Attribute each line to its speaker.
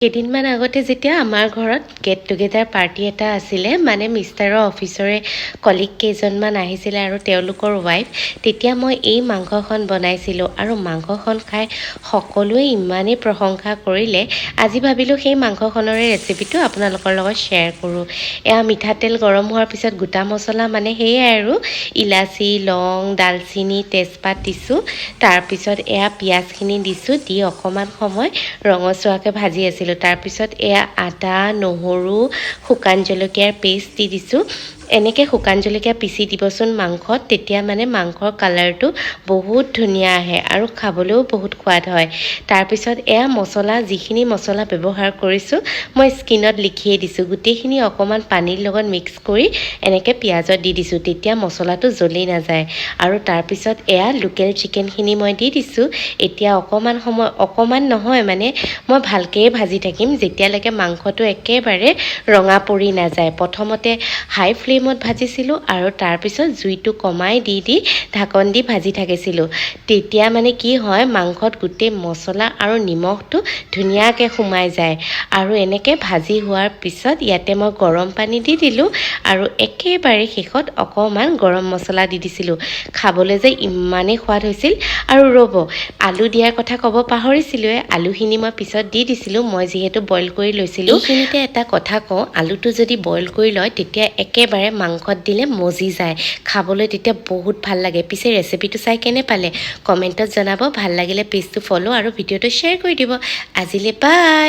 Speaker 1: কেইদিনমান আগতে যেতিয়া আমাৰ ঘৰত গেট টুগেডাৰ পাৰ্টি এটা আছিলে, মানে মিষ্টাৰৰ অফিচৰে কলিগ কেইজনমান আহিছিলে আৰু তেওঁলোকৰ ৱাইফ, তেতিয়া মই এই মাংসখন বনাইছিলোঁ আৰু মাংসখন খাই সকলোৱে ইমানেই প্ৰশংসা কৰিলে। আজি ভাবিলোঁ সেই মাংসখনৰে ৰেচিপিটো আপোনালোকৰ লগত শ্বেয়াৰ কৰোঁ। এয়া মিঠাতেল গৰম হোৱাৰ পিছত গোটা মছলা, মানে সেয়াই আৰু ইলাচি, লং, ডালচিনি, তেজপাত দিছোঁ। তাৰপিছত এয়া পিঁয়াজখিনি দিছোঁ, দি অকণমান সময় ৰঙচুৱাকৈ ভাজি আছিলোঁ। তাৰপিছত এয়া আদা, নহৰু, শুকান জলকীয়াৰ পেষ্ট দি দিছোঁ। এনেকৈ শুকান জলকীয়া পিচি দিবচোন মাংসত, তেতিয়া মানে মাংসৰ কালাৰটো বহুত ধুনীয়া আহে আৰু খাবলৈও বহুত সোৱাদ হয়। তাৰপিছত এয়া মছলা, যিখিনি মছলা ব্যৱহাৰ কৰিছোঁ মই স্ক্ৰীনত লিখিয়ে দিছোঁ। গোটেইখিনি অকণমান পানীৰ লগত মিক্স কৰি এনেকৈ পিঁয়াজত দি দিছোঁ, তেতিয়া মছলাটো জ্বলি নাযায়। আৰু তাৰপিছত এয়া লোকেল চিকেনখিনি মই দি দিছোঁ। এতিয়া অকণমান সময়, অকণমান নহয় মানে মই ভালকৈয়ে ভাজি থাকিম যেতিয়ালৈকে মাংসটো একেবাৰে ৰঙা পৰি নাযায়। প্ৰথমতে হাই ফ্লেমত ভাজিছিলোঁ আৰু তাৰপিছত জুইটো কমাই দি ঢাকন দি ভাজি থাকিছিলোঁ। তেতিয়া মানে কি হয়, মাংসত গোটেই মছলা আৰু নিমখটো ধুনীয়াকৈ সোমাই যায়। আৰু এনেকৈ ভাজি হোৱাৰ পিছত ইয়াতে মই গৰম পানী দি দিলোঁ আৰু একেবাৰে শেষত অকণমান গৰম মছলা দি দিছিলোঁ। খাবলৈ যে ইমানেই সোৱাদ হৈছিল। আৰু ৰ'ব, আলু দিয়াৰ কথা ক'ব পাহৰিছিলোঁৱে। আলুখিনি মই পিছত দি দিছিলোঁ, মই যিহেতু বইল কৰি লৈছিলোঁ। এইখিনিতে এটা কথা কওঁ, আলুটো যদি বইল কৰি লয় তেতিয়া একেবাৰে মাংসত দিলে মজি যায়, খাবলৈ তেতিয়া বহুত ভাল লাগে। পিছে ৰেচিপিটো চাই কেনে পালে কমেণ্টত জনাব। ভাল লাগিলে পেজটো ফ'ল' আৰু ভিডিঅ'টো শ্বেয়াৰ কৰি দিব। আজিলৈ বাই।